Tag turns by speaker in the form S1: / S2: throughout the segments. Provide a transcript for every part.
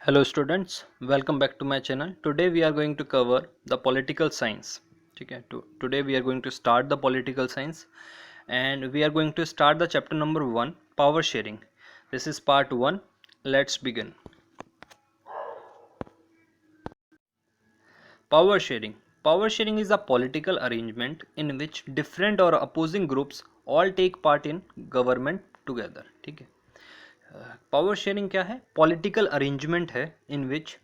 S1: Hello students, welcome back to my channel. Today we are going to cover the political science. ठीक है, today we are going to start the political science and we are going to start the chapter number 1, power sharing. This is part 1. Let's begin. Power sharing. Power sharing is a political arrangement in which different or opposing groups all take part in government together. ठीक है, power sharing क्या है? Political arrangement है in which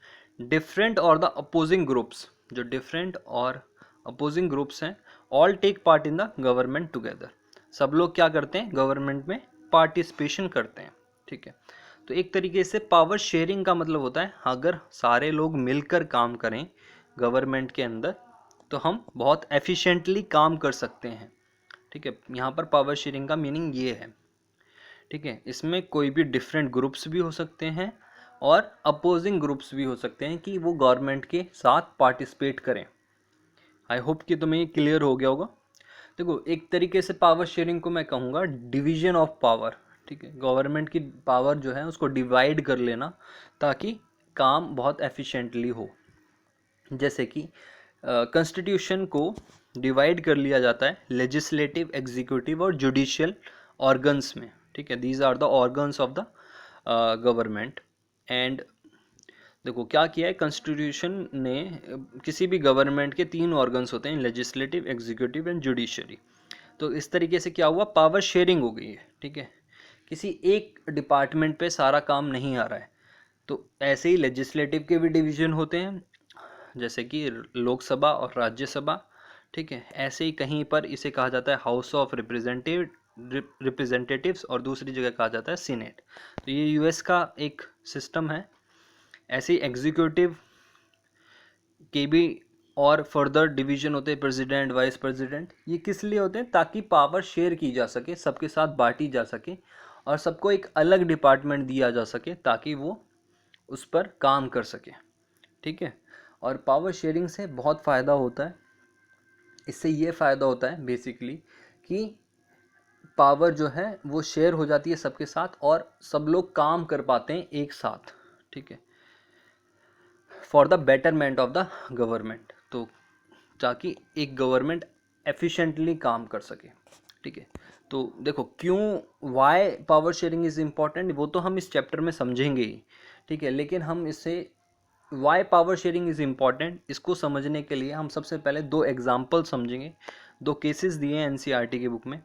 S1: different और the opposing groups, जो different और opposing groups हैं, all take part in the government together. सब लोग क्या करते हैं? गवर्नमेंट में पार्टिसिपेशन करते हैं. ठीक है, तो एक तरीके से पावर शेयरिंग का मतलब होता है अगर सारे लोग मिलकर काम करें गवर्नमेंट के अंदर तो हम बहुत एफिशिएंटली काम कर सकते हैं. ठीक है, यहाँ पर पावर शेयरिंग का मीनिंग ये है. ठीक है, इसमें कोई भी डिफरेंट ग्रुप्स भी हो सकते हैं और अपोजिंग ग्रुप्स भी हो सकते हैं कि वो गवर्नमेंट के साथ पार्टिसिपेट करें. आई होप कि तुम्हें ये क्लियर हो गया होगा. देखो, एक तरीके से पावर शेयरिंग को मैं कहूँगा डिवीजन ऑफ पावर. ठीक है, गवर्नमेंट की पावर जो है उसको डिवाइड कर लेना ताकि काम बहुत एफिशिएंटली हो. जैसे कि कॉन्स्टिट्यूशन को डिवाइड कर लिया जाता है लेजिस्लेटिव, एग्जीक्यूटिव और जुडिशियल ऑर्गन्स में. ठीक है, these are the organs of the government. And देखो क्या किया है कॉन्स्टिट्यूशन ने, किसी भी गवर्नमेंट के 3 ऑर्गन्स होते हैं, लेजिस्लेटिव, एग्जीक्यूटिव एंड जुडिशरी. तो इस तरीके से क्या हुआ? पावर शेयरिंग हो गई है. ठीक है, किसी एक डिपार्टमेंट पे सारा काम नहीं आ रहा है. तो ऐसे ही लेजिस्लेटिव के भी डिवीजन होते हैं, जैसे कि लोकसभा और राज्यसभा. ठीक है, ऐसे ही कहीं पर इसे कहा जाता है हाउस ऑफ रिप्रेजेंटेटिव्स और दूसरी जगह कहा जाता है सीनेट. तो ये यूएस का एक सिस्टम है. ऐसे ही एग्जीक्यूटिव के भी और फर्दर डिवीजन होते हैं, प्रेसिडेंट, वाइस प्रेसिडेंट. ये किस लिए होते हैं? ताकि पावर शेयर की जा सके, सबके साथ बांटी जा सके और सबको एक अलग डिपार्टमेंट दिया जा सके ताकि वो उस पर काम कर सके. ठीक है, और पावर शेयरिंग से बहुत फ़ायदा होता है. इससे ये फ़ायदा होता है बेसिकली कि पावर जो है वो शेयर हो जाती है सबके साथ और सब लोग काम कर पाते हैं एक साथ. ठीक है, for the betterment of the government, तो ताकि एक गवर्नमेंट एफिशिएंटली काम कर सके. ठीक है, तो देखो क्यों, why power sharing is important, वो तो हम इस चैप्टर में समझेंगे ही. ठीक है, लेकिन हम इससे why power sharing is important इसको समझने के लिए हम सबसे पहले 2 एग्जाम्पल समझेंगे. 2 केसेस दिए हैं एनसीईआरटी की बुक में.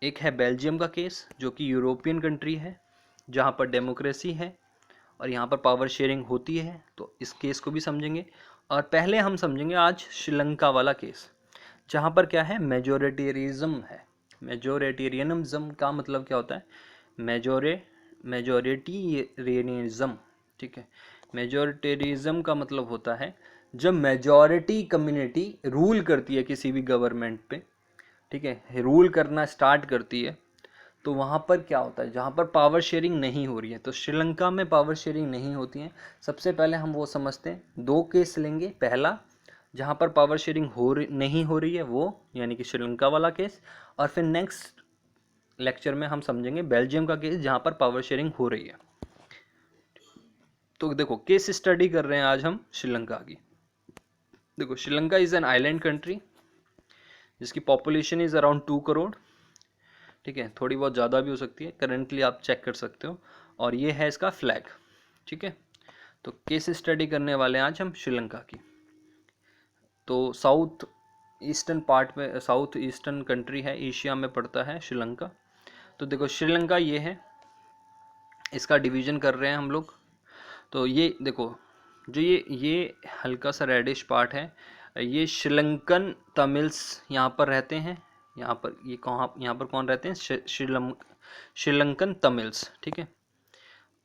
S1: एक है बेल्जियम का केस जो कि यूरोपियन कंट्री है जहाँ पर डेमोक्रेसी है और यहाँ पर पावर शेयरिंग होती है, तो इस केस को भी समझेंगे. और पहले हम समझेंगे आज श्रीलंका वाला केस जहाँ पर क्या है, मेजोरिटेरिज्म है. मेजोरिटेरियनिज्म का मतलब क्या होता है? मेजोरिटेरियनिज्म. ठीक है, मेजोरिटेरिज्म का मतलब होता है जब मेजॉरिटी कम्युनिटी रूल करती है किसी भी गवर्नमेंट पे. ठीक है, रूल करना स्टार्ट करती है, तो वहाँ पर क्या होता है? जहाँ पर पावर शेयरिंग नहीं हो रही है, तो श्रीलंका में पावर शेयरिंग नहीं होती है. सबसे पहले हम वो समझते हैं. 2 केस लेंगे. पहला जहाँ पर पावर शेयरिंग नहीं हो रही है वो, यानी कि श्रीलंका वाला केस. और फिर नेक्स्ट लेक्चर में हम समझेंगे बेल्जियम का केस जहाँ पर पावर शेयरिंग हो रही है. तो देखो केस स्टडी कर रहे हैं आज हम श्रीलंका की. देखो, Sri Lanka is an island country जिसकी पॉपुलेशन इज़ अराउंड 2 करोड़. ठीक है, थोड़ी बहुत ज़्यादा भी हो सकती है, करेंटली आप चेक कर सकते हो. और ये है इसका फ्लैग. ठीक है, तो केस स्टडी करने वाले हैं आज हम श्रीलंका की. तो साउथ ईस्टर्न पार्ट में, साउथ ईस्टर्न कंट्री है, एशिया में पड़ता है श्रीलंका. तो देखो श्रीलंका ये है, इसका डिवीज़न कर रहे हैं हम लोग. तो ये देखो, जो ये हल्का सा रेडिश पार्ट है, ये श्रीलंकन तमिल्स यहाँ पर रहते हैं. यहाँ पर ये यहाँ पर कौन रहते हैं? श्रीलंकन तमिल्स. ठीक है,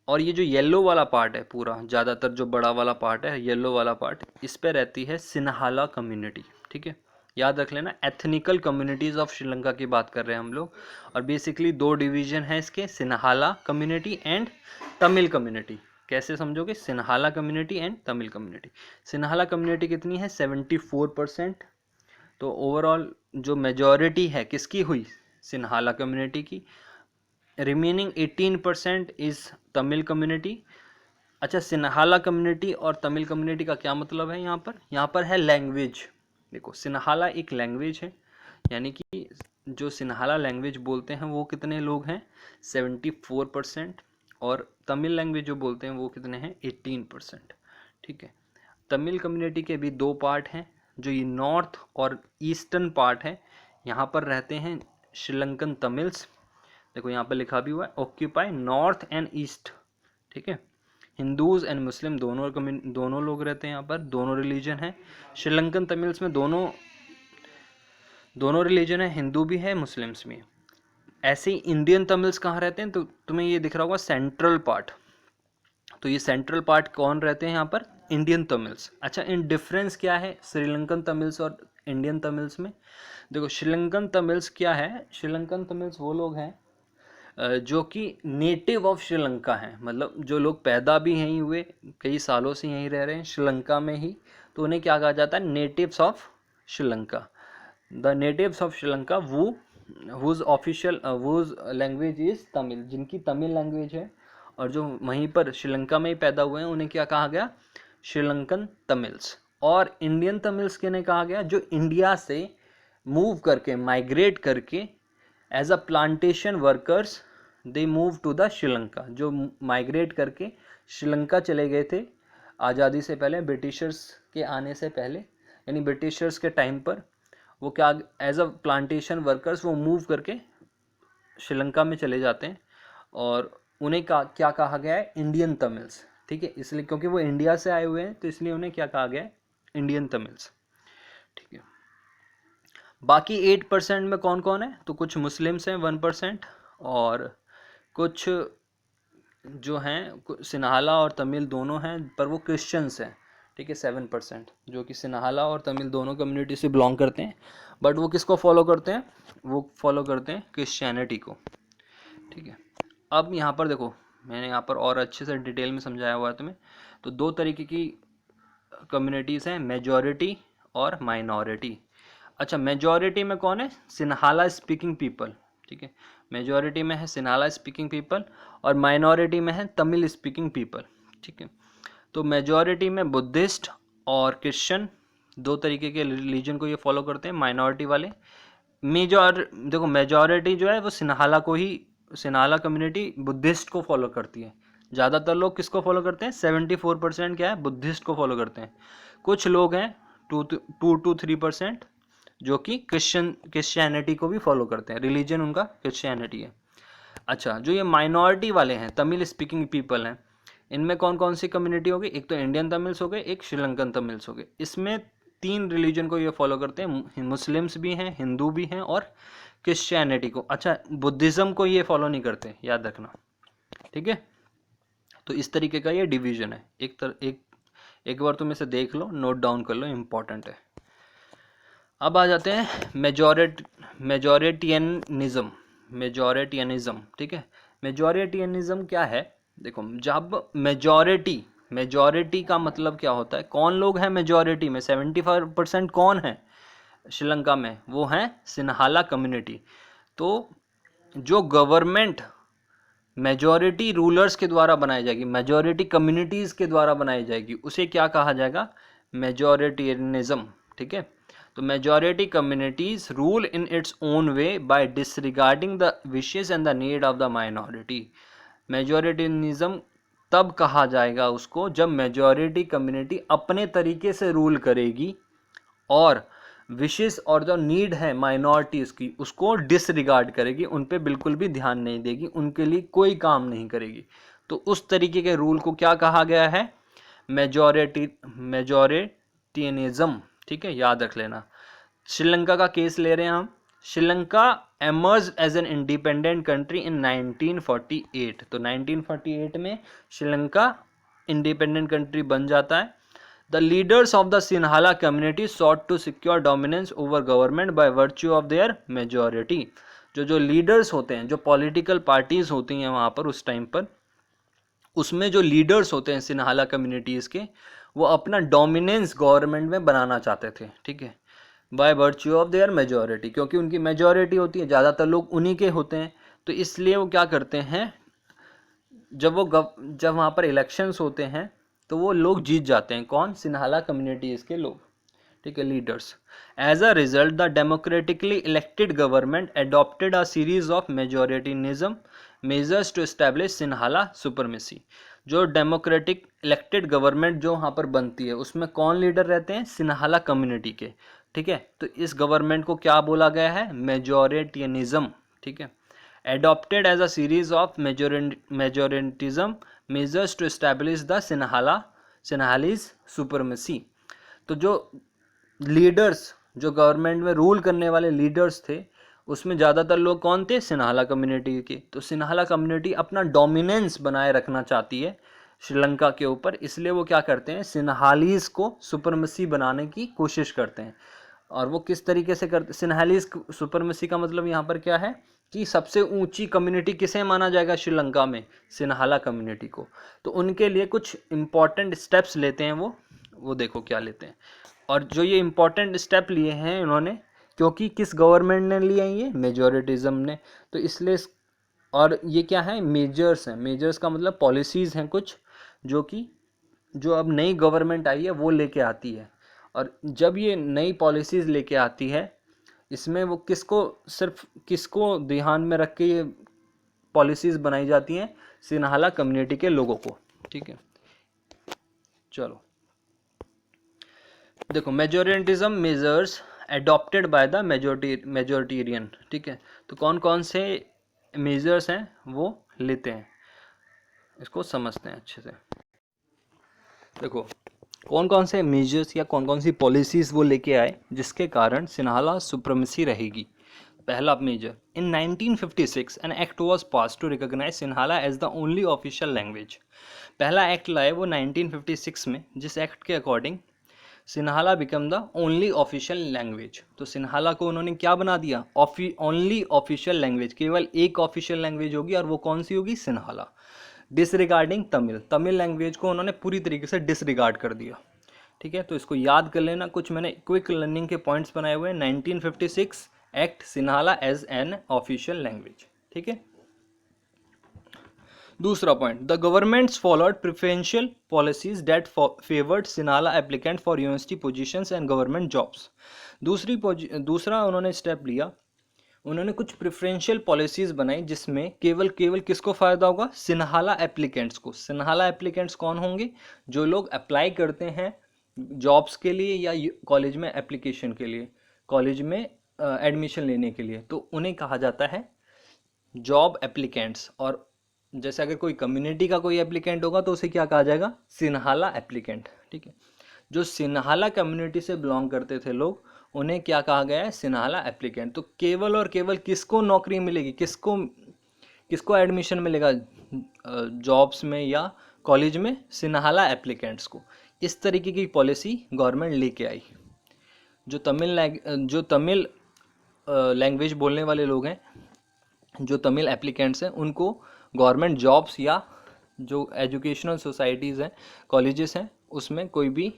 S1: और ये जो येलो वाला पार्ट है पूरा, ज़्यादातर जो बड़ा वाला पार्ट है, येलो वाला पार्ट, इस पे रहती है सिन्हाला कम्युनिटी. ठीक है, याद रख लेना, एथनिकल कम्युनिटीज़ ऑफ श्रीलंका की बात कर रहे हैं हम लोग. और बेसिकली 2 डिवीज़न है इसके, Sinhala community and Tamil community. कैसे समझोगे? Sinhala community and Tamil community. Sinhala community कितनी है? 74%. तो ओवरऑल जो मेजॉरिटी है किसकी हुई? सिन्हाला कम्युनिटी की. Remaining 18% is Tamil community. अच्छा, सिन्हाला कम्युनिटी और तमिल कम्युनिटी का क्या मतलब है यहाँ पर है लैंग्वेज। देखो, सिन्हाला एक लैंग्वेज है, यानी कि जो सिन्हाला लैंग्वेज बोलते हैं वो कितने लोग हैं, 74%। और तमिल लैंग्वेज जो बोलते हैं वो कितने हैं, 18%। ठीक है। तमिल कम्युनिटी के भी दो पार्ट हैं, जो ये नॉर्थ और ईस्टर्न पार्ट है। यहाँ पर रहते हैं श्रीलंकन तमिल्स। देखो यहाँ पर लिखा भी हुआ है, ऑक्यूपाई नॉर्थ एंड ईस्ट। ठीक है। हिंदूज एंड मुस्लिम दोनों लोग रहते हैं यहाँ पर, दोनों रिलीजन है। श्रीलंकन तमिल्स में दोनों रिलीजन है, हिंदू भी है मुस्लिम्स भी है। ऐसे ही इंडियन तमिल्स कहाँ रहते हैं, तो तुम्हें ये दिख रहा होगा सेंट्रल पार्ट। तो ये सेंट्रल पार्ट कौन रहते हैं यहाँ पर, इंडियन तमिल्स। अच्छा, इन डिफरेंस क्या है श्रीलंकन तमिल्स और इंडियन तमिल्स में। देखो, श्रीलंकन तमिल्स क्या है, श्रीलंकन तमिल्स वो लोग हैं जो कि नेटिव ऑफ श्रीलंका हैं, मतलब जो लोग पैदा भी यहीं हुए, कई सालों से यहीं रह रहे हैं श्रीलंका में ही, तो उन्हें क्या कहा जाता है, natives of Sri Lanka. The natives of Sri Lanka वो whose official whose language is Tamil, जिनकी तमिल लैंग्वेज है, और जो वहीं पर श्रीलंका में ही पैदा हुए हैं उन्हें क्या कहा गया, श्रीलंकन तमिल्स। और इंडियन तमिल्स किन्हें कहा गया, जो इंडिया से मूव करके, माइग्रेट करके as a plantation workers they move to the Sri Lanka, जो माइग्रेट करके श्रीलंका चले गए थे आज़ादी से पहले, ब्रिटिशर्स के आने से पहले, यानी ब्रिटिशर्स के टाइम पर वो क्या एज अ प्लांटेशन वर्कर्स वो मूव करके श्रीलंका में चले जाते हैं, और उन्हें क्या कहा गया है, इंडियन तमिल्स। ठीक है, इसलिए क्योंकि वो इंडिया से आए हुए हैं तो इसलिए उन्हें क्या कहा गया है, इंडियन तमिल्स। ठीक है। बाकी 8% में कौन कौन है, तो कुछ मुस्लिम्स हैं 1%, और कुछ जो हैं सिन्हाला और तमिल दोनों हैं, पर वो क्रिश्चियंस हैं। ठीक है, 7%, जो कि सिन्हाला और तमिल दोनों कम्युनिटी से बिलोंग करते हैं, बट वो किसको फॉलो करते हैं, वो फॉलो करते हैं क्रिश्चियनिटी को। ठीक है। अब यहाँ पर देखो, मैंने यहाँ पर और अच्छे से डिटेल में समझाया हुआ है तुम्हें। तो दो तरीके की कम्युनिटीज़ हैं, मेजॉरिटी और माइनॉरिटी। अच्छा, मेजॉरिटी में कौन है, सिन्हाला स्पीकिंग पीपल। ठीक है, मेजॉरिटी में है सिन्हाला स्पीकिंग पीपल, और माइनॉरिटी में है तमिल स्पीकिंग पीपल। ठीक है। तो मेजॉरिटी में बुद्धिस्ट और क्रिश्चियन दो तरीके के रिलीजन को ये फॉलो करते हैं, माइनॉरिटी वाले। देखो, मेजॉरिटी जो है वो सिन्हाला कम्युनिटी बुद्धिस्ट को फॉलो करती है। ज़्यादातर लोग किसको फॉलो करते हैं, 74% क्या है, बुद्धिस्ट को फॉलो करते हैं। कुछ लोग हैं 2 to 3% जो कि क्रिश्चियनिटी को भी फॉलो करते हैं, रिलीजन उनका क्रिश्चियनिटी है। अच्छा, जो ये माइनॉरिटी वाले हैं, तमिल स्पीकिंग पीपल हैं, इनमें कौन कौन सी कम्युनिटी होगी, एक तो इंडियन तमिल्स हो गए, एक श्रीलंकन तमिल्स हो गए। इसमें 3 रिलीजन को ये फॉलो करते हैं, मुस्लिम्स भी हैं, हिंदू भी हैं, और क्रिश्चियनिटी को। अच्छा, बुद्धिज़्म को ये फॉलो नहीं करते, याद रखना। ठीक है। तो इस तरीके का ये डिवीजन है। एक बार तुम इसे देख लो, नोट डाउन कर लो, इम्पॉर्टेंट है। अब आ जाते हैं मेजॉरिटियनिज्म। ठीक है, मेजॉरिटियनिज्म क्या है, देखो, जब मेजॉरिटी का मतलब क्या होता है, कौन लोग हैं मेजॉरिटी में, 75% कौन है श्रीलंका में, वो हैं सिन्हाला कम्युनिटी। तो जो गवर्नमेंट मेजॉरिटी रूलर्स के द्वारा बनाई जाएगी, मेजॉरिटी कम्युनिटीज़ के द्वारा बनाई जाएगी, उसे क्या कहा जाएगा, मेजॉरिटियनिज्म। ठीक है। तो majority communities rule in its own way by disregarding the wishes and the need of the minority. Majoritarianism तब कहा जाएगा उसको जब मेजॉरिटी कम्युनिटी अपने तरीके से रूल करेगी और विशेष और जो नीड है माइनॉरिटीज़ की उसको डिसरिगार्ड करेगी, उन पे बिल्कुल भी ध्यान नहीं देगी, उनके लिए कोई काम नहीं करेगी। तो उस तरीके के रूल को क्या कहा गया है, मेजॉरिटियनिज्म। ठीक है, याद रख लेना। श्रीलंका का केस ले रहे हैं हम। Sri Lanka emerge as an independent country in 1948। तो 1948 में श्रीलंका इंडिपेंडेंट कंट्री बन जाता है। The leaders of the Sinhala community sought to secure dominance over government by virtue of their majority। जो लीडर्स होते हैं, जो पॉलिटिकल पार्टीज होती हैं वहाँ पर उस टाइम पर, उसमें जो लीडर्स होते हैं सिन्हाला कम्युनिटीज़ के, वो अपना डोमिनेंस गवर्नमेंट में बनाना चाहते थे। ठीक है, by virtue of their majority, क्योंकि उनकी मेजॉरिटी होती है, ज़्यादातर लोग उन्हीं के होते हैं, तो इसलिए वो क्या करते हैं, जब वहाँ पर इलेक्शंस होते हैं तो वो लोग जीत जाते हैं। कौन? सिन्हाला कम्युनिटीज़ के लोग, ठीक है, leaders. As a result the democratically elected government adopted a series of majoritarianism measures to establish Sinhala supremacy. जो डेमोक्रेटिक इलेक्टेड गवर्नमेंट जो वहाँ पर बनती है उसमें कौन लीडर रहते हैं? सिन्हाला कम्युनिटी के, ठीक है। तो इस गवर्नमेंट को क्या बोला गया है? मेजोरिटियनिज्म, ठीक है। adopted as a series of majoritism measures to establish the Sinhalese supremacy। तो जो लीडर्स, जो गवर्नमेंट में रूल करने वाले लीडर्स थे, उसमें ज़्यादातर लोग कौन थे? सिन्हाला कम्युनिटी के। तो सिन्हाला कम्युनिटी अपना डोमिनेंस बनाए रखना चाहती है श्रीलंका के ऊपर, इसलिए वो क्या करते हैं? सिन्हालीज को सुपरमेसी बनाने की कोशिश करते हैं। और वो किस तरीके से करते? सिन्हालीज सुपरमेसी का मतलब यहाँ पर क्या है कि सबसे ऊंची कम्युनिटी किसे माना जाएगा श्रीलंका में? सिन्हाला कम्युनिटी को। तो उनके लिए कुछ इम्पॉर्टेंट स्टेप्स लेते हैं वो देखो क्या लेते हैं। और जो ये इम्पॉर्टेंट स्टेप लिए हैं इन्होंने, क्योंकि किस गवर्नमेंट ने लिए हैं? ये मेजोरिटिज्म ने। तो इसलिए और ये क्या है? मेजर्स हैं। मेजर्स का मतलब पॉलिसीज़ हैं कुछ, जो अब नई गवर्नमेंट आई है वो लेके आती है। और जब ये नई पॉलिसीज़ लेके आती है, इसमें वो किसको ध्यान में रख के ये पॉलिसीज़ बनाई जाती हैं? सिन्हाला कम्युनिटी के लोगों को, ठीक है। चलो देखो, majoritism measures adopted by the majoritarian, ठीक है। तो कौन कौन से मेजर्स हैं वो लेते हैं, इसको समझते हैं अच्छे से। देखो कौन कौन से मेजर्स या कौन कौन सी पॉलिसीज़ वो लेके आए जिसके कारण सिन्हाला सुप्रीमेसी रहेगी। पहला major, in 1956 an act was pass to recognise Sinhala as the only official language. पहला एक्ट लाए वो 1956 में, जिस एक्ट के according Sinhala become the only official language. तो सिन्हाला को उन्होंने क्या बना दिया? ओनली ऑफिशियल लैंग्वेज, केवल एक ऑफिशियल लैंग्वेज होगी, और वो कौन सी होगी? सिन्हाला। डिसरिगार्डिंग तमिल लैंग्वेज को उन्होंने पूरी तरीके से डिसरिगार्ड कर दिया, ठीक है। तो इसको याद कर लेना, कुछ मैंने क्विक लर्निंग के पॉइंट्स बनाए हुए हैं। 1956 act Sinhala as an official language, ठीक है। दूसरा point, the governments followed preferential policies that favoured Sinhala applicant for university positions and government jobs. दूसरा उन्होंने स्टेप लिया, उन्होंने कुछ प्रेफरेंशियल पॉलिसीज़ बनाई जिसमें केवल किसको फ़ायदा होगा? सिन्हाला एप्लीकेंट्स को। सिन्हाला एप्लीकेंट्स कौन होंगे? जो लोग अप्लाई करते हैं जॉब्स के लिए या कॉलेज में एप्लीकेशन के लिए, कॉलेज में एडमिशन लेने के लिए, तो उन्हें कहा जाता है जॉब एप्लीकेंट्स। और जैसे अगर कोई कम्युनिटी का कोई एप्लीकेंट होगा तो उसे क्या कहा जाएगा? सिन्हाला एप्लीकेंट, ठीक है। जो सिन्हाला कम्युनिटी से बिलोंग करते थे लोग, उन्हें क्या कहा गया है? सिन्हाला एप्लीकेंट। तो केवल और केवल किसको नौकरी मिलेगी, किसको एडमिशन मिलेगा जॉब्स में या कॉलेज में? सिन्हाला एप्लीकेंट्स को। इस तरीके की पॉलिसी गवर्नमेंट लेके आई। जो तमिल लैंग्वेज बोलने वाले लोग हैं, जो तमिल एप्लीकेंट्स हैं, उनको गवर्नमेंट जॉब्स या जो एजुकेशनल सोसाइटीज़ हैं, कॉलेजेस हैं, उसमें कोई भी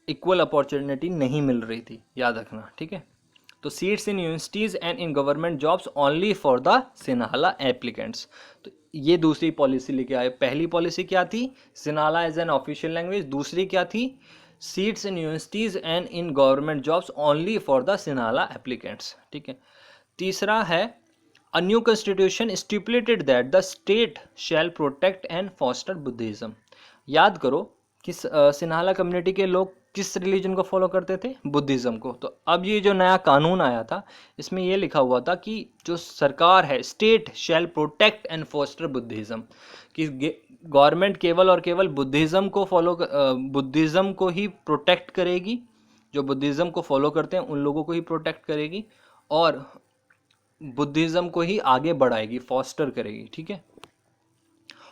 S1: इक्वल अपॉर्चुनिटी नहीं मिल रही थी, याद रखना, ठीक है। तो seats in universities and in government jobs only for the Sinhala applicants. तो ये दूसरी पॉलिसी लेके आए। पहली पॉलिसी क्या थी? Sinhala as an official language. दूसरी क्या थी? Seats in universities and in government jobs only for the Sinhala applicants, ठीक है। तीसरा है, a new constitution stipulated that the state shall protect and foster Buddhism. याद करो कि सिन्हाला कम्युनिटी के लोग किस रिलीजन को फॉलो करते थे? बुद्धिज़्म को। तो अब ये जो नया कानून आया था, इसमें ये लिखा हुआ था कि जो सरकार है, state shall protect and foster Buddhism, कि गवर्नमेंट केवल और केवल बुद्धिज़्म को ही प्रोटेक्ट करेगी, जो बुद्धिज़्म को फॉलो करते हैं उन लोगों को ही प्रोटेक्ट करेगी, और बुद्धिज़्म को ही आगे बढ़ाएगी, फॉस्टर करेगी, ठीक है।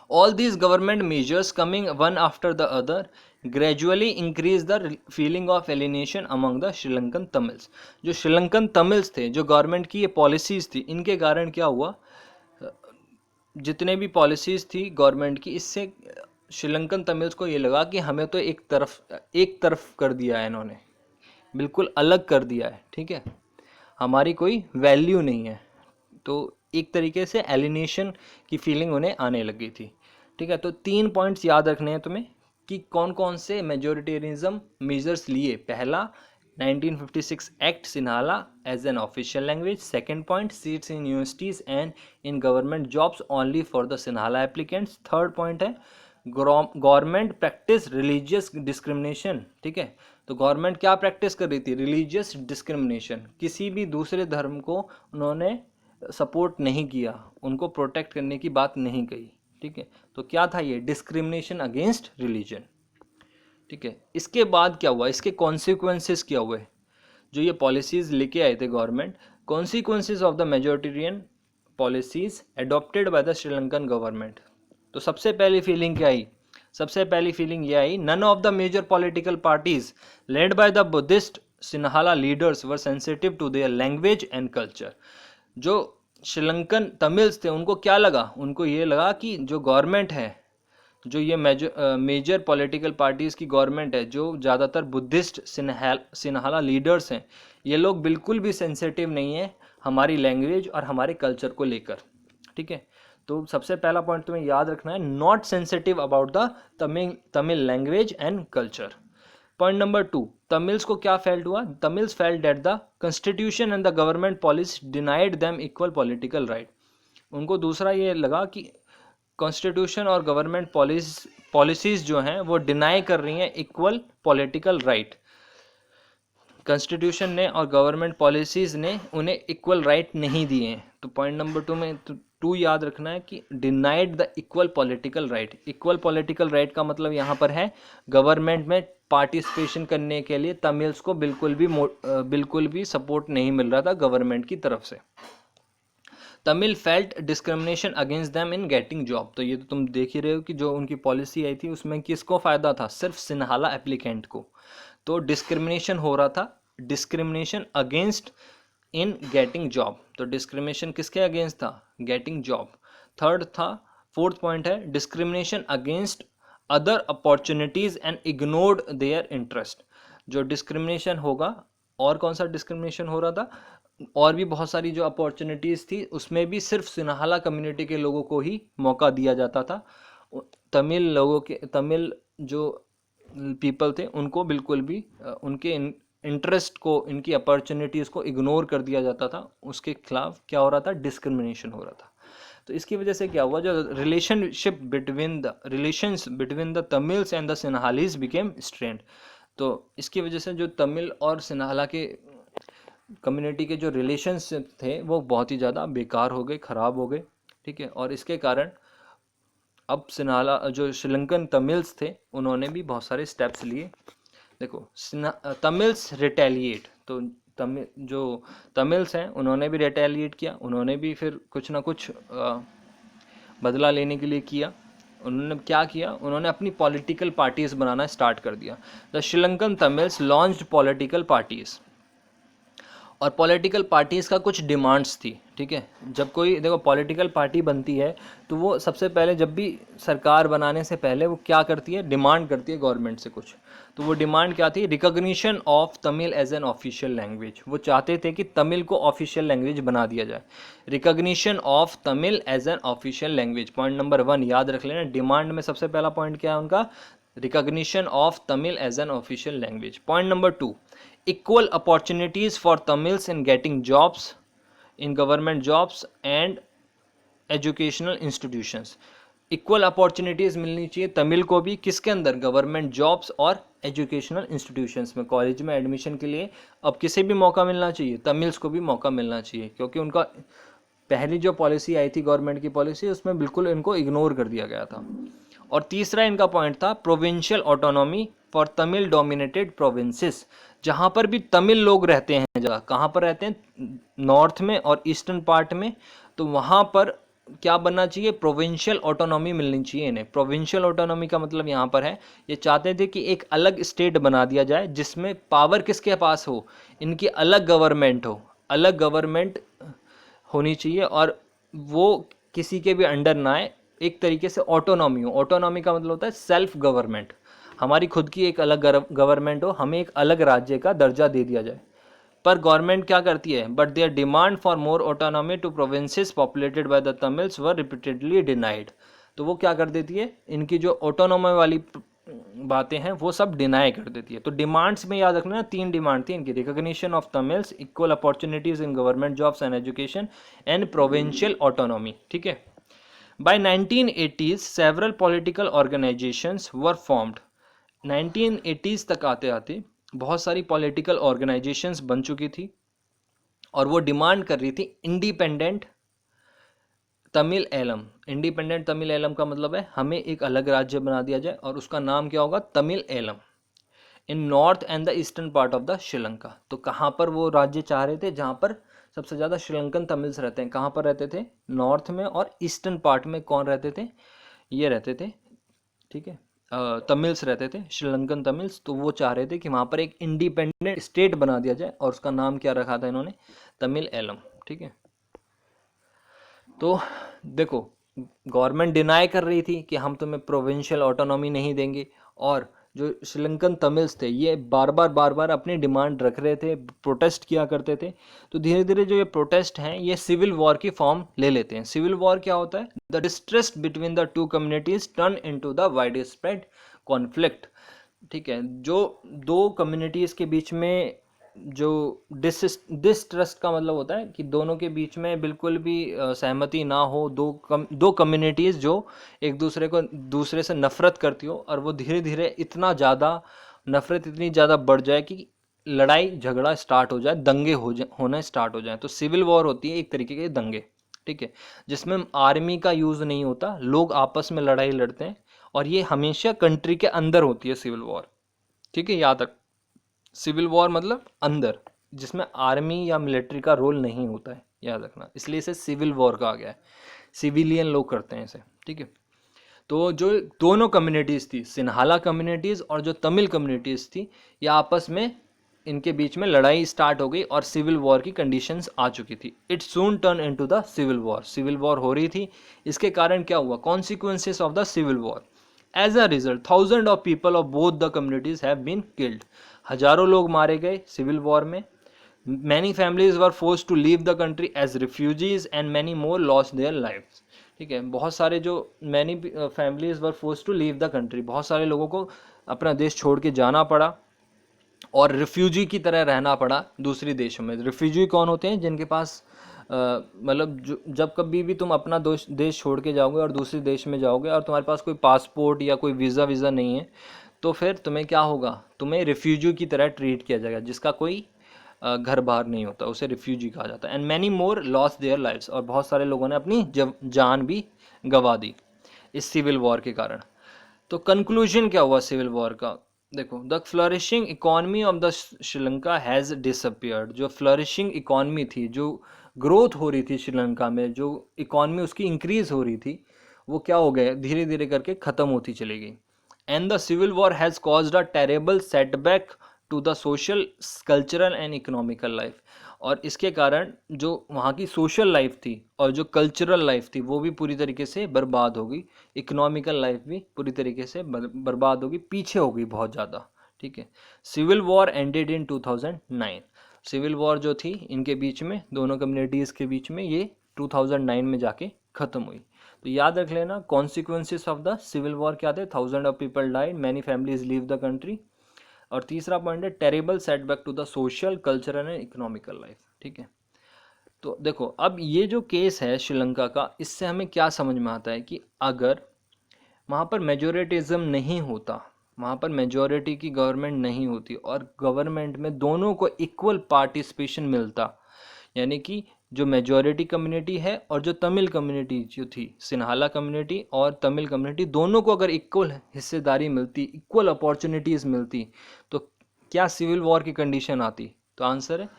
S1: All these government measures coming one after the other gradually increase the feeling of alienation among the Sri Lankan Tamils. जो श्रीलंकन तमिल्स थे, जो गवर्नमेंट की ये पॉलिसीज़ थी, इनके कारण क्या हुआ? जितने भी पॉलिसीज़ थी गवर्नमेंट की, इससे श्रीलंकन तमिल्स को ये लगा कि हमें तो एक तरफ कर दिया है इन्होंने, बिल्कुल अलग कर दिया है, ठीक है, हमारी कोई वैल्यू नहीं है। तो एक तरीके से एलिनेशन की फीलिंग उन्हें आने लगी थी। ठीक है, तो 3 पॉइंट्स याद रखने हैं तुम्हें कि कौन कौन से मेजोरिटेरिज्म मेजर्स लिए। पहला 1956 act Sinhala as an official language. Second point seats in universities and in government jobs only for the Sinhala applicants. Third point है गवर्नमेंट प्रैक्टिस रिलीजियस डिस्क्रिमिनेशन। ठीक है, तो गवर्नमेंट क्या प्रैक्टिस कर रही थी? रिलीजियस डिस्क्रिमिनेशन, किसी भी दूसरे धर्म को उन्होंने सपोर्ट नहीं किया, उनको प्रोटेक्ट करने की बात नहीं कही। ठीक है, तो क्या था ये? Discrimination against religion. ठीक है, इसके बाद क्या हुआ, इसके कॉन्सिक्वेंसेस क्या हुए जो ये पॉलिसीज लेके आए थे government? Consequences of the majoritarian policies adopted by the Sri Lankan government. तो सबसे पहली फीलिंग क्या आई? सबसे पहली फीलिंग ये आई, none of the major political parties led by the Buddhist Sinhala leaders were sensitive to their language and culture. जो श्रीलंकन तमिल्स थे उनको क्या लगा? उनको ये लगा कि जो गवर्नमेंट है, जो ये मेजर पॉलिटिकल पार्टीज़ की गवर्नमेंट है, जो ज़्यादातर बुद्धिस्ट सिन्हाला लीडर्स हैं, ये लोग बिल्कुल भी सेंसिटिव नहीं है हमारी लैंग्वेज और हमारे कल्चर को लेकर। ठीक है, तो सबसे पहला पॉइंट तुम्हें याद रखना है, not sensitive about the Tamil language and culture. Point number 2, Tamils को क्या फेल्ट हुआ? Tamils felt that the constitution and the government policy denied them equal political right. उनको दूसरा ये लगा कि कॉन्स्टिट्यूशन और गवर्नमेंट पॉलिसीज जो हैं वो डिनाई कर रही हैं इक्वल पॉलिटिकल राइट। कॉन्स्टिट्यूशन ने और गवर्नमेंट पॉलिसीज ने उन्हें इक्वल राइट नहीं दिए हैं। तो पॉइंट नंबर 2 में 2 याद रखना है कि denied the equal political right. Equal political right का मतलब यहाँ पर है गवर्नमेंट में पार्टिसिपेशन करने के लिए तमिल्स को बिल्कुल भी सपोर्ट नहीं मिल रहा था गवर्नमेंट की तरफ से। Tamil felt discrimination against them in getting job. तो ये तो तुम देख ही रहे हो कि जो उनकी पॉलिसी आई थी उसमें किसको फ़ायदा था? सिर्फ सिन्हाला एप्लीकेंट को। तो डिस्क्रिमिनेशन हो रहा था, discrimination against in getting job. तो डिस्क्रिमिनेशन किसके अगेंस्ट था? Getting job. फोर्थ पॉइंट है discrimination against other opportunities and ignored their interest. जो डिस्क्रिमिनेशन होगा, और कौन सा डिस्क्रिमिनेशन हो रहा था? और भी बहुत सारी जो अपॉर्चुनिटीज़ थी उसमें भी सिर्फ सिन्हाला कम्युनिटी के लोगों को ही मौका दिया जाता था। तमिल जो पीपल थे उनको बिल्कुल भी उनके इंटरेस्ट को, इनकी अपॉर्चुनिटीज़ को इग्नोर कर दिया जाता था। उसके खिलाफ क्या हो रहा था? डिस्क्रिमिनेशन हो रहा था। तो इसकी वजह से क्या हुआ? जो relations between the Tamils and the Sinhalese became strained. तो इसकी वजह से जो तमिल और सिन्हाला के कम्युनिटी के जो रिलेशंस थे वो बहुत ही ज़्यादा बेकार हो गए, ख़राब हो गए। ठीक है, और इसके कारण अब सिन्हाला जो श्रीलंकन तमिल्स थे उन्होंने भी बहुत सारे स्टेप्स लिए। देखो, तमिल्स रिटेलिएट। तो जो तमिल्स हैं उन्होंने भी रिटेलिएट किया, उन्होंने भी फिर कुछ ना कुछ बदला लेने के लिए किया। उन्होंने क्या किया? उन्होंने अपनी पॉलिटिकल पार्टीज़ बनाना स्टार्ट कर दिया। The Sri Lankan Tamils launched political parties, और पॉलिटिकल पार्टीज़ का कुछ डिमांड्स थी। ठीक है, जब कोई देखो पॉलिटिकल पार्टी बनती है तो वो सबसे पहले, जब भी सरकार बनाने से पहले वो क्या करती है? डिमांड करती है गवर्नमेंट से कुछ। तो वो डिमांड क्या थी? Recognition of Tamil as an official language. वो चाहते थे कि तमिल को ऑफिशियल लैंग्वेज बना दिया जाए। Recognition of Tamil as an official language, point number 1 याद रख लेना। डिमांड में सबसे पहला पॉइंट क्या है उनका? Recognition of Tamil as an official language. Point number 2, equal opportunities for Tamils in getting jobs in government jobs and educational institutions। Equal opportunities मिलनी चाहिए तमिल को भी, किसके अंदर? गवर्नमेंट जॉब्स और एजुकेशनल इंस्टीट्यूशंस में। कॉलेज में एडमिशन के लिए अब किसे भी मौका मिलना चाहिए? तमिल्स को भी मौका मिलना चाहिए, क्योंकि उनका पहली जो पॉलिसी आई थी गवर्नमेंट की पॉलिसी, उसमें बिल्कुल इनको इग्नोर कर दिया गया था। और तीसरा इनका पॉइंट था provincial autonomy for Tamil dominated provinces. जहाँ पर भी तमिल लोग रहते हैं, जगह कहाँ पर रहते हैं? नॉर्थ में और ईस्टर्न पार्ट में। तो वहाँ पर क्या बनना चाहिए? प्रोविंशियल ऑटोनॉमी मिलनी चाहिए इन्हें। प्रोविंशियल ऑटोनॉमी का मतलब यहाँ पर है, ये चाहते थे कि एक अलग स्टेट बना दिया जाए जिसमें पावर किसके पास हो? इनकी अलग गवर्नमेंट हो, अलग गवर्नमेंट होनी चाहिए और वो किसी के भी अंडर ना आए। एक तरीके से ऑटोनॉमी हो। ऑटोनॉमी का मतलब होता है सेल्फ गवर्नमेंट। हमारी खुद की एक अलग गवर्नमेंट हो, हमें एक अलग राज्य का दर्जा दे दिया जाए। पर गवर्नमेंट क्या करती है, but their demand for more autonomy to provinces populated by the Tamils were repeatedly denied. तो वो क्या कर देती है, इनकी जो ऑटोनॉमी वाली बातें हैं वो सब डिनाई कर देती है। तो डिमांड्स में याद रखना, 3 डिमांड थी इनकी, recognition of Tamils, equal opportunities in government jobs and education and provincial autonomy. ठीक है। By 1980s several political organisations were formed. 1980s तक आते आते बहुत सारी पॉलिटिकल ऑर्गेनाइजेशंस बन चुकी थी और वो डिमांड कर रही थी इंडिपेंडेंट तमिल एलम। इंडिपेंडेंट तमिल एलम का मतलब है हमें एक अलग राज्य बना दिया जाए और उसका नाम क्या होगा, Tamil Eelam, in north and the eastern part of the Sri Lanka. तो कहाँ पर वो राज्य चाह रहे थे, जहाँ पर सबसे ज़्यादा श्रीलंकन तमिल्स रहते हैं, कहाँ पर रहते थे, नॉर्थ में, और ईस्टर्न पार्ट में कौन रहते थे, ये रहते थे, ठीक है, तमिल्स रहते थे, श्रीलंकन तमिल्स। तो वो चाह रहे थे कि वहाँ पर एक इंडिपेंडेंट स्टेट बना दिया जाए और उसका नाम क्या रखा था इन्होंने, तमिल एलम। ठीक है। तो देखो, गवर्नमेंट डिनाई कर रही थी कि हम तुम्हें प्रोविंशियल ऑटोनॉमी नहीं देंगे, और जो श्रीलंकन तमिल्स थे ये बार बार अपनी डिमांड रख रहे थे, प्रोटेस्ट किया करते थे। तो धीरे धीरे जो ये प्रोटेस्ट हैं ये सिविल वॉर की फॉर्म ले लेते हैं। सिविल वॉर क्या होता है, the distress between the two communities turn into the wide spread conflict. ठीक है, जो दो कम्युनिटीज के बीच में जो डिसट्रस्ट का मतलब होता है कि दोनों के बीच में बिल्कुल भी सहमति ना हो, दो कम्युनिटीज़ जो एक दूसरे से नफरत करती हो, और वो धीरे धीरे इतना ज़्यादा नफरत इतनी ज़्यादा बढ़ जाए कि लड़ाई झगड़ा स्टार्ट हो जाए, दंगे होना स्टार्ट हो जाए। तो सिविल वॉर होती है एक तरीके के दंगे। ठीक है, जिसमें आर्मी का यूज़ नहीं होता, लोग आपस में लड़ाई लड़ते हैं, और ये हमेशा कंट्री के अंदर होती है सिविल वॉर। ठीक है, याद रख, सिविल वॉर मतलब अंदर, जिसमें आर्मी या मिलिट्री का रोल नहीं होता है, याद रखना, इसलिए इसे सिविल वॉर कहा गया है। सिविलियन लोग करते हैं इसे। ठीक है। तो जो दोनों कम्युनिटीज़ थी, सिन्हाला कम्युनिटीज़ और जो तमिल कम्युनिटीज़ थी, ये आपस में, इनके बीच में लड़ाई स्टार्ट हो गई और सिविल वॉर की कंडीशंस आ चुकी थी। It soon turn into the civil war. Civil war हो रही थी। इसके कारण क्या हुआ, consequences of the civil war, as a result thousand of people of both the communities have been killed. हजारों लोग मारे गए सिविल वॉर में। Many families were force to leave the country as refugees and many more lost their lives. ठीक है, बहुत सारे जो many families were force to leave the country, बहुत सारे लोगों को अपना देश छोड़ के जाना पड़ा और रिफ्यूजी की तरह रहना पड़ा दूसरी देशों में। रिफ्यूजी कौन होते हैं, जिनके पास मतलब जब कभी भी तुम अपना देश छोड़ के जाओगे और दूसरे देश में जाओगे और तुम्हारे पास कोई पासपोर्ट या कोई वीज़ा नहीं है, तो फिर तुम्हें क्या होगा, तुम्हें रिफ्यूजी की तरह ट्रीट किया जाएगा। जिसका कोई घर बाहर नहीं होता उसे रिफ्यूजी कहा जाता है। And many more lost their lives, और बहुत सारे लोगों ने अपनी जान भी गंवा दी इस सिविल वॉर के कारण। तो कंक्लूजन क्या हुआ सिविल वॉर का, देखो, the flourishing economy of the Sri Lanka has disappeared. जो फ्लरिशिंग इकॉनमी थी, जो ग्रोथ हो रही थी श्रीलंका में, जो इकॉनमी उसकी इंक्रीज हो रही थी, वो क्या हो गया, धीरे धीरे करके ख़त्म होती चली गई। And the civil war has caused a terrible setback to the social, cultural and economical life. और इसके कारण जो वहाँ की सोशल लाइफ थी और जो कल्चरल लाइफ थी वो भी पूरी तरीके से बर्बाद हो गई। इकोनॉमिकल लाइफ भी पूरी तरीके से बर्बाद हो गई, पीछे हो गई बहुत ज़्यादा। ठीक है। Civil war ended in 2009। Civil war जो थी इनके बीच में, दोनों कम्युनिटीज़ के बीच में, ये 2009 में जाके ख़त्म हुई। तो याद रख लेना, consequences of the civil war क्या थे, thousand of people died, many families leave the country. और तीसरा पॉइंट है terrible setback to the social, cultural and economical life. ठीक है। तो देखो, अब ये जो केस है श्रीलंका का, इससे हमें क्या समझ में आता है कि अगर वहाँ पर मेजोरिटिज्म नहीं होता, वहाँ पर मेजोरिटी की गवर्नमेंट नहीं होती और गवर्नमेंट में दोनों को इक्वल पार्टिसिपेशन मिलता, यानी कि जो मेजॉरिटी कम्युनिटी है और जो तमिल कम्युनिटी जो थी, सिन्हाला कम्युनिटी और तमिल कम्युनिटी, दोनों को अगर इक्वल हिस्सेदारी मिलती, इक्वल अपॉर्चुनिटीज़ मिलती, तो क्या सिविल वॉर की कंडीशन आती? तो आंसर है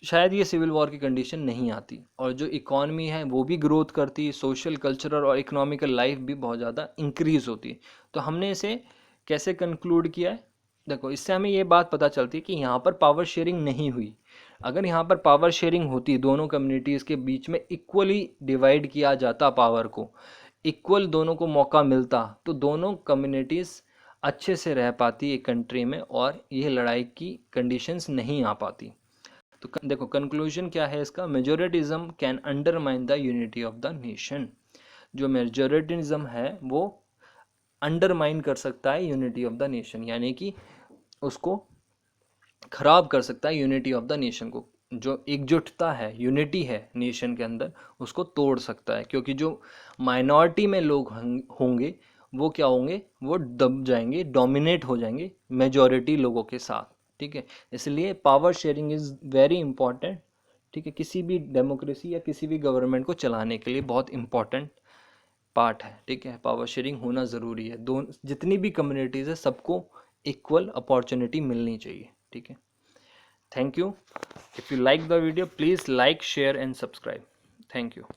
S1: शायद ये सिविल वॉर की कंडीशन नहीं आती, और जो इकॉनमी है वो भी ग्रोथ करती, सोशल, कल्चरल और इकोनॉमिकल लाइफ भी बहुत ज़्यादा इंक्रीज़ होती। तो हमने इसे कैसे कंक्लूड किया है, देखो, इससे हमें ये बात पता चलती है कि यहाँ पर पावर शेयरिंग नहीं हुई। अगर यहाँ पर पावर शेयरिंग होती, दोनों कम्युनिटीज़ के बीच में इक्वली डिवाइड किया जाता पावर को, इक्वल दोनों को मौका मिलता, तो दोनों कम्युनिटीज़ अच्छे से रह पाती एक कंट्री में और ये लड़ाई की कंडीशंस नहीं आ पाती। तो देखो कंक्लूजन क्या है इसका, majoritism can undermine the unity of the nation. जो मेजोरिटिज्म है वो अंडरमाइन कर सकता है यूनिटी ऑफ द नेशन, यानी कि उसको खराब कर सकता है यूनिटी ऑफ द नेशन को। जो एकजुटता है, यूनिटी है नेशन के अंदर, उसको तोड़ सकता है, क्योंकि जो माइनॉरिटी में लोग होंगे वो क्या होंगे, वो दब जाएंगे, डोमिनेट हो जाएंगे मेजॉरिटी लोगों के साथ। ठीक है, इसलिए power sharing is very important. ठीक है, किसी भी डेमोक्रेसी या किसी भी गवर्नमेंट को चलाने के लिए बहुत इंपॉर्टेंट पार्ट है। ठीक है, पावर शेयरिंग होना ज़रूरी है, दोनों जितनी भी कम्युनिटीज़ है सबको इक्वल अपॉर्चुनिटी मिलनी चाहिए। ठीक है, thank you. If you like the video, please like, share and subscribe. Thank you.